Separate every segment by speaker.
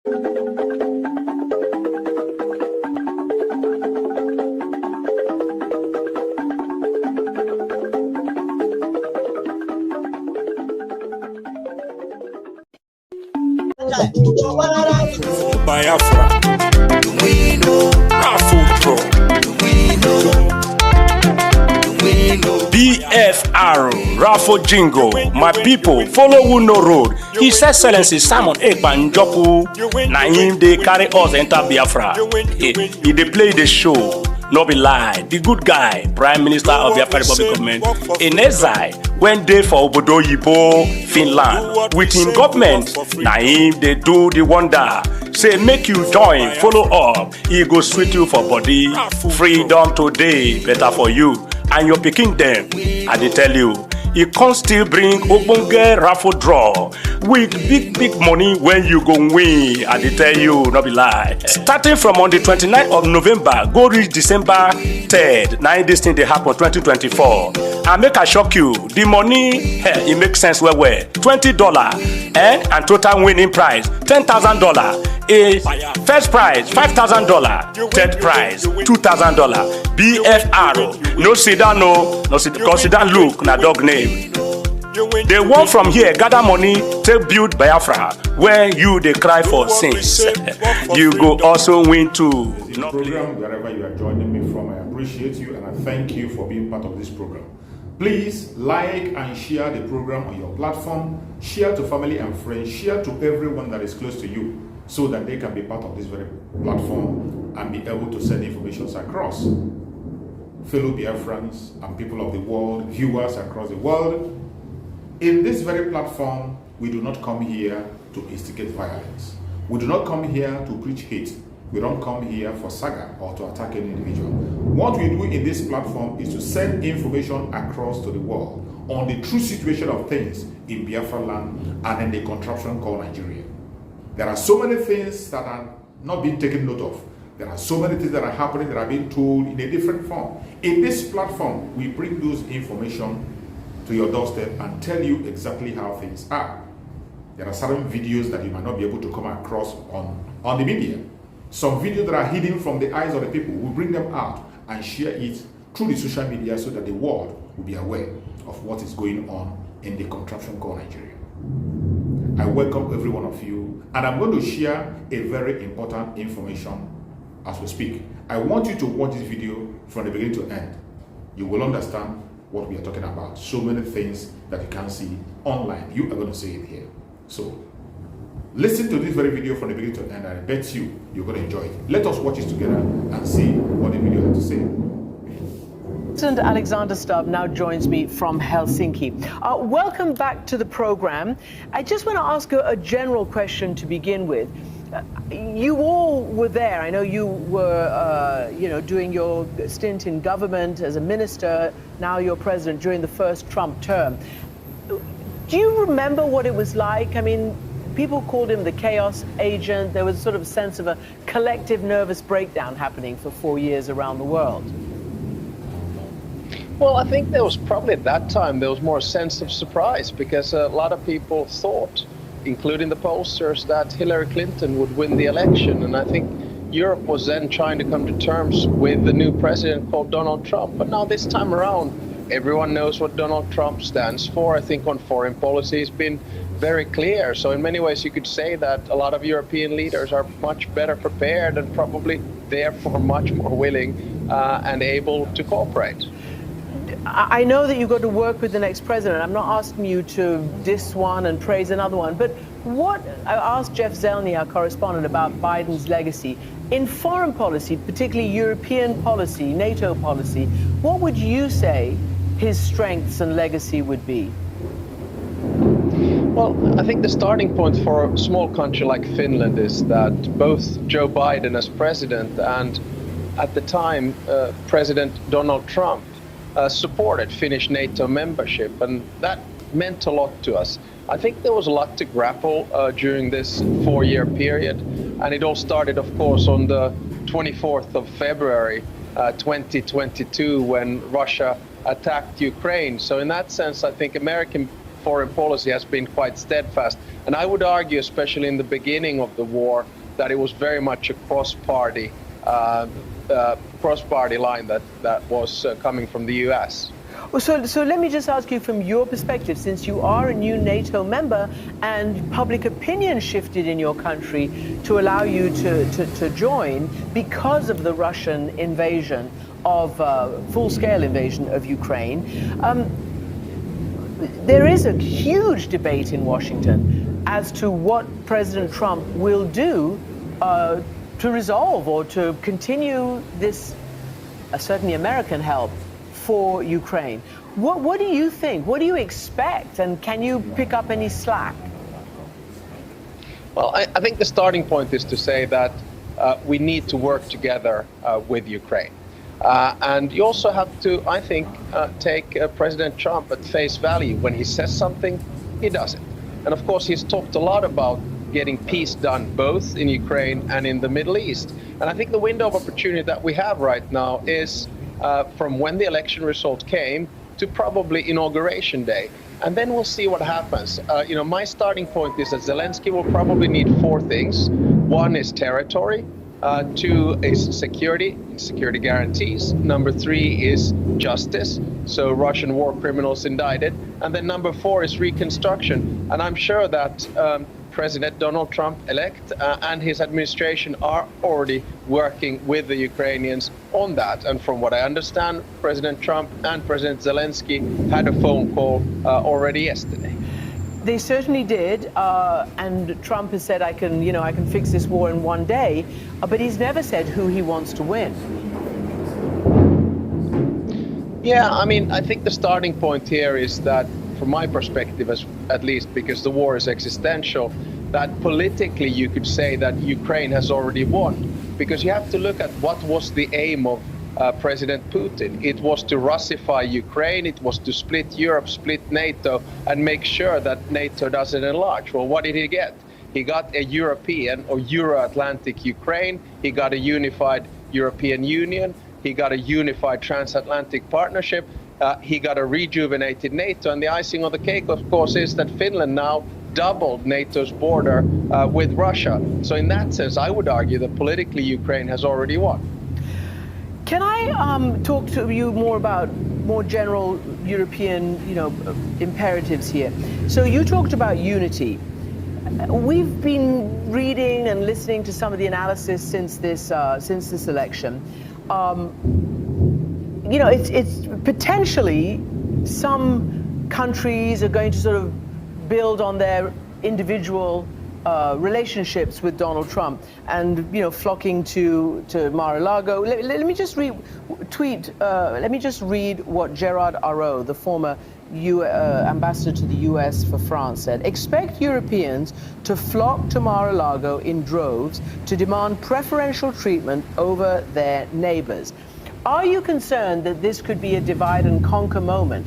Speaker 1: Biafra, BFR, Raffle Jingo, my people, follow who no road. His Excellency Simon Ekpa na him they carry us enter Biafra. He dey play the show, no be lie. The good guy, Prime Minister of Biafra Republic Government, in exile, when they for Obodo Yibo, Finland, with him government, na him they do the wonder. Say make you join, follow up, he go sweet you for body. Freedom today, better for you and your pikin them. I dey tell you, he can still bring ogbonge raffle draw with big money when you go win. I dey tell you, no be lie. Starting from on the 29th of November, go reach December 3rd. Now this thing dey happen 2024. And make I shock you, the money, it makes sense well. $20 and total winning prize $10,000. A first prize $5,000, third prize $2,000. BFR, no sit down, no sit down. Look, na dog name. They want from here gather money to build Biafra, where you they cry for sins. You go also win too.
Speaker 2: Program wherever you are joining me from, I appreciate you and I thank you for being part of this program. Please like and share the program on your platform. Share to family and friends. Share to everyone that is close to you, so that they can be part of this very platform and be able to send information across. Fellow Biafrans and people of the world, viewers across the world, in this very platform, we do not come here to instigate violence. We do not come here to preach hate. We don't come here for saga or to attack any individual. What we do in this platform is to send information across to the world on the true situation of things in Biafra land and in the contraption called Nigeria. There are so many things that are not being taken note of. There are so many things that are happening that are being told in a different form. In this platform, we bring those information to your doorstep and tell you exactly how things are. There are certain videos that you might not be able to come across on the media. Some videos that are hidden from the eyes of the people, we bring them out and share it through the social media so that the world will be aware of what is going on in the contraption called Nigeria. I welcome every one of you, and I'm going to share a very important information as we speak. I want you to watch this video from the beginning to end. You will understand what we are talking about. So many things that you can't see online. You are going to see it here. So listen to this very video from the beginning to end, and I bet you're going to enjoy it. Let us watch it together and see what the video has to say.
Speaker 3: President Alexander Stubb now joins me from Helsinki. Welcome back to the program. I just want to ask a general question to begin with. You all were there. I know you were, doing your stint in government as a minister. Now you're president during the first Trump term. Do you remember what it was like? I mean, people called him the chaos agent. There was sort of a sense of a collective nervous breakdown happening for 4 years around the world.
Speaker 4: Well, I think there was probably at that time, there was more a sense of surprise because a lot of people thought, including the pollsters, that Hillary Clinton would win the election. And I think Europe was then trying to come to terms with the new president called Donald Trump. But now this time around, everyone knows what Donald Trump stands for. I think on foreign policy has been very clear. So in many ways, you could say that a lot of European leaders are much better prepared and probably therefore much more willing and able to cooperate.
Speaker 3: I know that you've got to work with the next president. I'm not asking you to diss one and praise another one, but I asked Jeff Zelny, our correspondent, about Biden's legacy. In foreign policy, particularly European policy, NATO policy, what would you say his strengths and legacy would be?
Speaker 4: Well, I think the starting point for a small country like Finland is that both Joe Biden as president and at the time President Donald Trump supported Finnish NATO membership, and that meant a lot to us. I think there was a lot to grapple during this 4-year period, and it all started, of course, on the 24th of February 2022 when Russia attacked Ukraine. So in that sense, I think American foreign policy has been quite steadfast. And I would argue, especially in the beginning of the war, that it was very much a cross-party line that was coming from the US.
Speaker 3: Well, so let me just ask you from your perspective, since you are a new NATO member and public opinion shifted in your country to allow you to join because of the Russian invasion of full-scale invasion of Ukraine. There is a huge debate in Washington as to what President Trump will do to resolve or to continue this, certainly American help, for Ukraine. What do you think? What do you expect? And can you pick up any slack?
Speaker 4: Well, I think the starting point is to say that we need to work together with Ukraine. And you also have to, I think, take President Trump at face value. When he says something, he does it. And of course, he's talked a lot about getting peace done both in Ukraine and in the Middle East. And I think the window of opportunity that we have right now is from when the election result came to probably inauguration day. And then we'll see what happens. My starting point is that Zelensky will probably need four things. One is territory. Two is security guarantees. Number three is justice, so Russian war criminals indicted. And then number four is reconstruction. And I'm sure that President Donald Trump elect and his administration are already working with the Ukrainians on that. And from what I understand, President Trump and President Zelensky had a phone call already yesterday.
Speaker 3: They certainly did, and Trump has said, I can fix this war in one day, but he's never said who he wants to win.
Speaker 4: Yeah, I mean, I think the starting point here is that, from my perspective, at least, because the war is existential, that politically you could say that Ukraine has already won, because you have to look at what was the aim of President Putin. It was to Russify Ukraine, it was to split Europe, split NATO, and make sure that NATO doesn't enlarge. Well, what did he get? He got a European or Euro-Atlantic Ukraine, he got a unified European Union, he got a unified Transatlantic partnership, he got a rejuvenated NATO, and the icing on the cake, of course, is that Finland now doubled NATO's border with Russia. So in that sense, I would argue that politically Ukraine has already won.
Speaker 3: Can I talk to you more about more general European, imperatives here? So you talked about unity. We've been reading and listening to some of the analysis since this election. It's potentially some countries are going to sort of build on their individual relationships with Donald Trump and flocking to Mar-a-Lago. Let me just read what Gerard Araud, the former ambassador to the US for France, said. Expect Europeans to flock to Mar-a-Lago in droves to demand preferential treatment over their neighbors. Are you concerned that this could be a divide and conquer moment?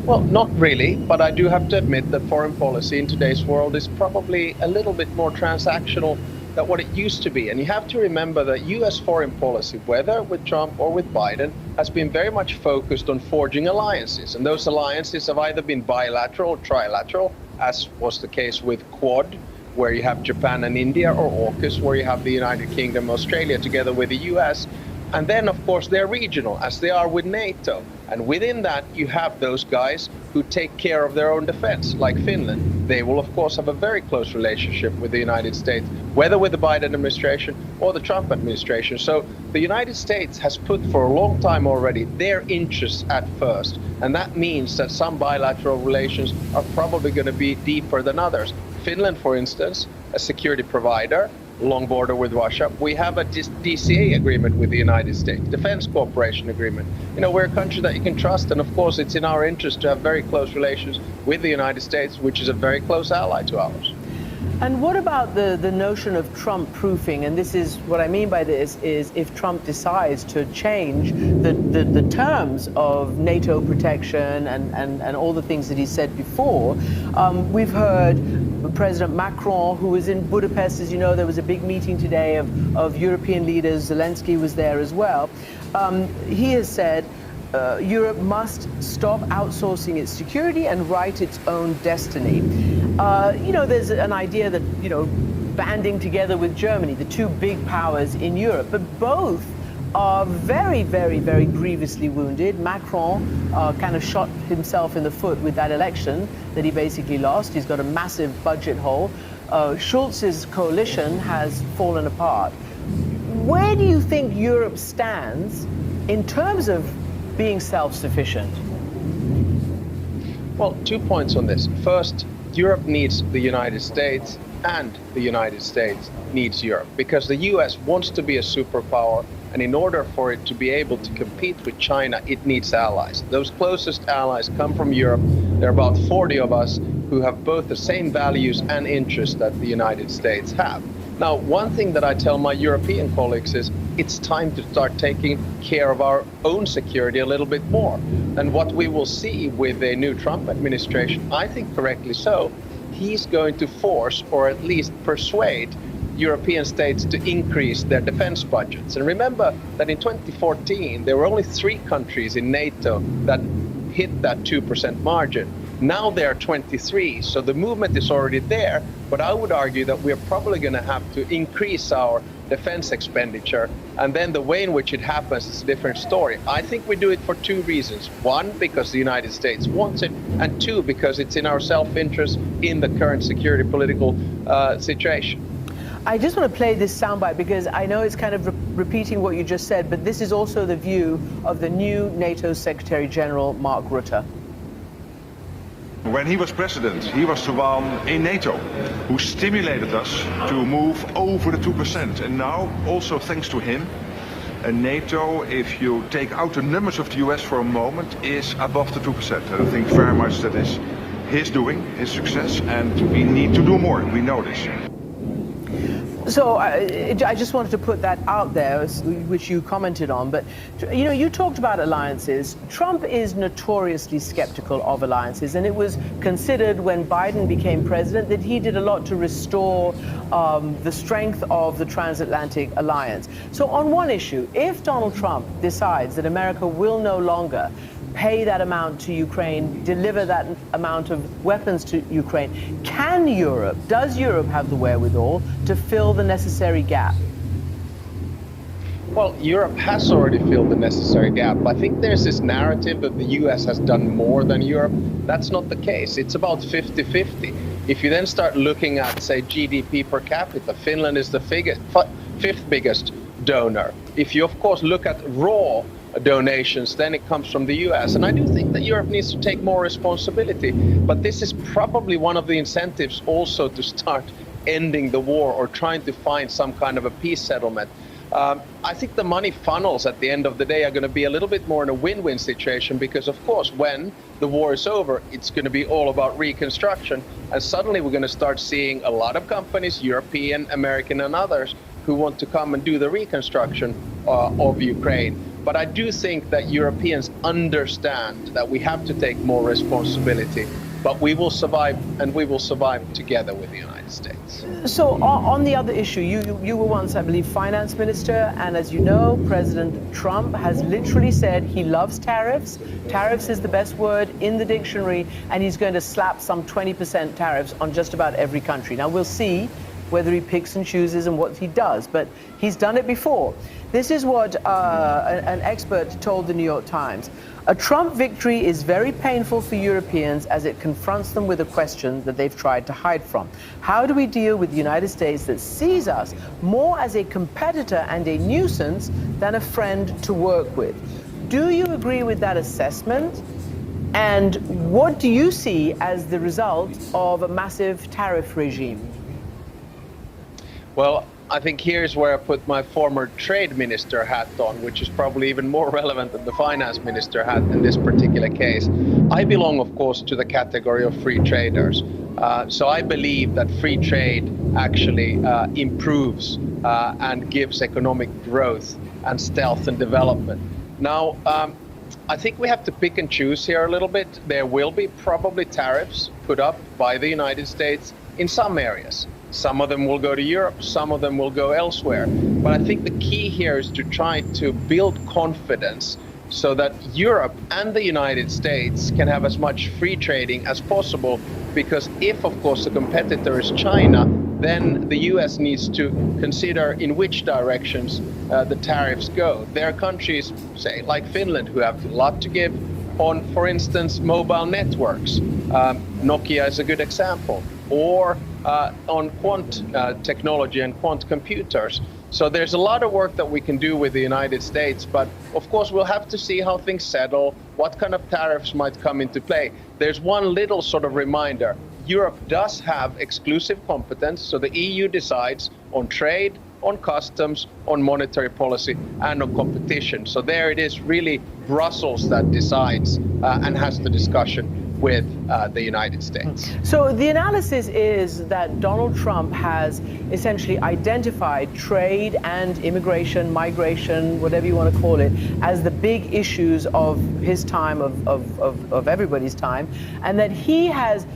Speaker 4: Well, not really, but I do have to admit that foreign policy in today's world is probably a little bit more transactional than what it used to be. And you have to remember that US foreign policy, whether with Trump or with Biden, has been very much focused on forging alliances. And those alliances have either been bilateral or trilateral, as was the case with Quad, where you have Japan and India, or AUKUS, where you have the United Kingdom, Australia, together with the US. And then, of course, they're regional, as they are with NATO. And within that, you have those guys who take care of their own defense, like Finland. They will, of course, have a very close relationship with the United States, whether with the Biden administration or the Trump administration. So the United States has put for a long time already their interests at first. And that means that some bilateral relations are probably going to be deeper than others. Finland, for instance, a security provider, long border with Russia. We have a DCA agreement with the United States, Defense Cooperation Agreement. We're a country that you can trust, and of course it's in our interest to have very close relations with the United States, which is a very close ally to ours.
Speaker 3: And what about the notion of Trump proofing? And this is what I mean by this is if Trump decides to change the terms of NATO protection and all the things that he said before. We've heard President Macron, who was in Budapest, as you know, there was a big meeting today of European leaders. Zelensky was there as well. He has said, Europe must stop outsourcing its security and write its own destiny. There's an idea that, banding together with Germany, the two big powers in Europe, but both are very, very, very grievously wounded. Macron kind of shot himself in the foot with that election that he basically lost. He's got a massive budget hole. Schulz's coalition has fallen apart. Where do you think Europe stands in terms of being self-sufficient?
Speaker 4: Well, 2 points on this. First, Europe needs the United States, and the United States needs Europe, because the US wants to be a superpower, and in order for it to be able to compete with China, it needs allies. Those closest allies come from Europe. There are about 40 of us who have both the same values and interests that the United States have. Now, one thing that I tell my European colleagues is it's time to start taking care of our own security a little bit more. And what we will see with the new Trump administration, I think correctly so, he's going to force or at least persuade European states to increase their defense budgets. And remember that in 2014, there were only 3 countries in NATO that hit that 2% margin. Now there are 23, so the movement is already there, but I would argue that we're probably going to have to increase our defense expenditure, and then the way in which it happens is a different story. I think we do it for 2 reasons. 1, because the United States wants it, and 2, because it's in our self-interest in the current security political situation.
Speaker 3: I just want to play this soundbite because I know it's kind of repeating what you just said, but this is also the view of the new NATO Secretary General, Mark Rutte.
Speaker 5: When he was president, he was the one in NATO who stimulated us to move over the 2%. And now, also thanks to him, NATO, if you take out the numbers of the US for a moment, is above the 2%. And I think very much that is his doing, his success, and we need to do more. We know this.
Speaker 3: So I just wanted to put that out there, which you commented on. But, you talked about alliances. Trump is notoriously skeptical of alliances. And it was considered when Biden became president that he did a lot to restore the strength of the Transatlantic alliance. So on one issue, if Donald Trump decides that America will no longer pay that amount to Ukraine, deliver that amount of weapons to Ukraine, does Europe have the wherewithal to fill the necessary gap?
Speaker 4: Well, Europe has already filled the necessary gap. I think there's this narrative that the US has done more than Europe. That's not the case. It's about 50-50. If you then start looking at, say, GDP per capita, Finland is the 5th biggest donor. If you, of course, look at raw donations, then it comes from the US. And I do think that Europe needs to take more responsibility. But this is probably one of the incentives also to start ending the war or trying to find some kind of a peace settlement. I think the money funnels at the end of the day are going to be a little bit more in a win-win situation because, of course, when the war is over, it's going to be all about reconstruction. And suddenly we're going to start seeing a lot of companies, European, American and others, who want to come and do the reconstruction of Ukraine. But I do think that Europeans understand that we have to take more responsibility, but we will survive, and we will survive together with the United States.
Speaker 3: So on the other issue, you were once, I believe, finance minister, and as you know, President Trump has literally said he loves tariffs. Tariffs is the best word in the dictionary, and he's going to slap some 20% tariffs on just about every country. Now, we'll see whether he picks and chooses and what he does, but he's done it before. This is what an expert told the New York Times. A Trump victory is very painful for Europeans as it confronts them with a question that they've tried to hide from. How do we deal with the United States that sees us more as a competitor and a nuisance than a friend to work with? Do you agree with that assessment? And what do you see as the result of a massive tariff regime?
Speaker 4: Well, I think here's where I put my former trade minister hat on, which is probably even more relevant than the finance minister hat in this particular case. I belong, of course, to the category of free traders. So I believe that free trade actually improves and gives economic growth and stealth and development. Now, I think we have to pick and choose here a little bit. There will be probably tariffs put up by the United States in some areas. Some of them will go to Europe, some of them will go elsewhere. But I think the key here is to try to build confidence so that Europe and the United States can have as much free trading as possible. Because if, of course, the competitor is China, then the US needs to consider in which directions the tariffs go. There are countries, say, like Finland, who have a lot to give on, for instance, mobile networks. Nokia is a good example. Or on quant technology and quant computers. So there's a lot of work that we can do with the United States, but of course we'll have to see how things settle, what kind of tariffs might come into play. There's one little sort of reminder. Europe does have exclusive competence, so the EU decides on trade, on customs, on monetary policy, and on competition. So there it is really Brussels that decides and has the discussion with the United States.
Speaker 3: So the analysis is that Donald Trump has essentially identified trade and immigration, migration, whatever you want to call it, as the big issues of his time, of everybody's time, and that he has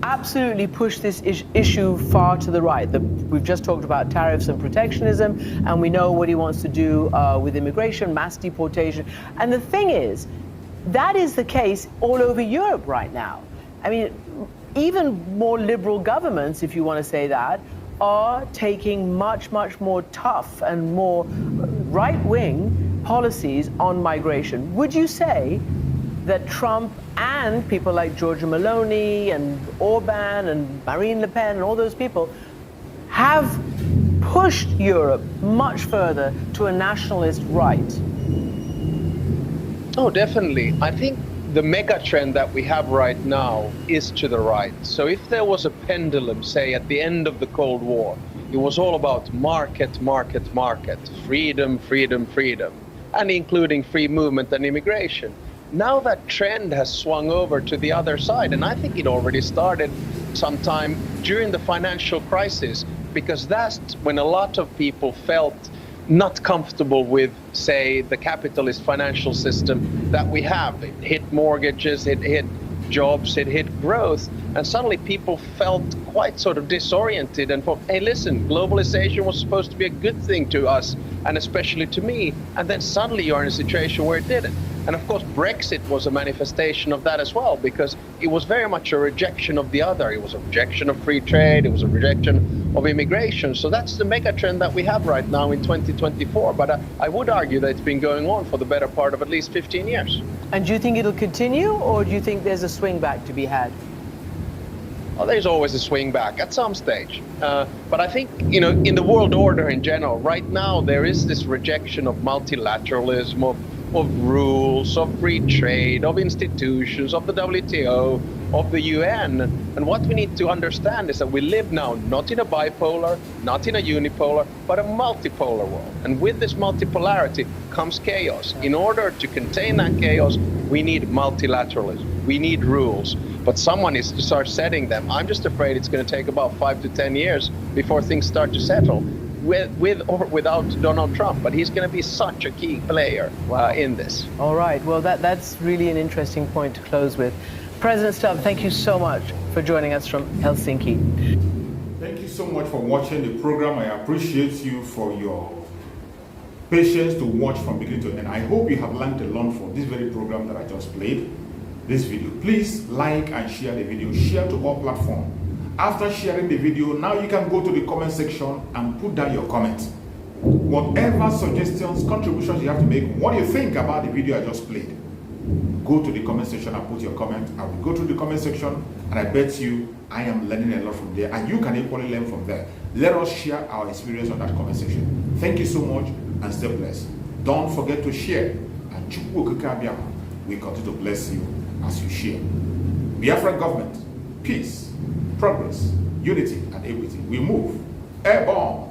Speaker 3: absolutely pushed this issue far to the right. We've just talked about tariffs and protectionism, and we know what he wants to do with immigration, mass deportation. And the thing is, that is the case all over Europe right now. I mean, even more liberal governments, if you want to say that, are taking much, much more tough and more right-wing policies on migration. Would you say that Trump and people like Giorgia Meloni and Orban and Marine Le Pen and all those people have pushed Europe much further to a nationalist right?
Speaker 4: Oh, definitely. I think the mega trend that we have right now is to the right. So if there was a pendulum, say, at the end of the Cold War, it was all about market, market, market, freedom, freedom, freedom, and including free movement and immigration. Now that trend has swung over to the other side, and I think it already started sometime during the financial crisis, because that's when a lot of people felt not comfortable with, say, the capitalist financial system that we have. It hit mortgages, it hit jobs, it hit growth, and suddenly people felt quite sort of disoriented and thought, hey, listen, globalization was supposed to be a good thing to us, and especially to me, and then suddenly you're in a situation where it didn't. And of course, Brexit was a manifestation of that as well, because it was very much a rejection of the other. It was a rejection of free trade, it was a rejection of immigration. So that's the mega trend that we have right now in 2024. But I would argue that it's been going on for the better part of at least 15 years.
Speaker 3: And do you think it'll continue, or do you think there's a swing back to be had?
Speaker 4: Well, there's always a swing back at some stage. But I think, in the world order in general, right now there is this rejection of multilateralism, of rules, of free trade, of institutions, of the WTO, of the UN. And what we need to understand is that we live now not in a bipolar, not in a unipolar, but a multipolar world. And with this multipolarity comes chaos. In order to contain that chaos, we need multilateralism. We need rules. But someone needs to start setting them. I'm just afraid it's going to take about 5 to 10 years before things start to settle, with or without Donald Trump. But he's going to be such a key player in this.
Speaker 3: All right. Well, that's really an interesting point to close with. President Stubb, thank you so much for joining us from Helsinki.
Speaker 2: Thank you so much for watching the program. I appreciate you for your patience to watch from beginning to end. I hope you have learned a lot from this very program that I just played, this video. Please like and share the video. Share to all platforms. After sharing the video, now you can go to the comment section and put down your comments. Whatever suggestions, contributions you have to make, what do you think about the video I just played? Go to the comment section and put your comment. I will go to the comment section, and I bet you I am learning a lot from there, and you can equally learn from there. Let us share our experience on that comment section. Thank you so much, and stay blessed. Don't forget to share, and we continue to bless you as you share. Biafra government, peace, progress, unity, and equity. We move airborne.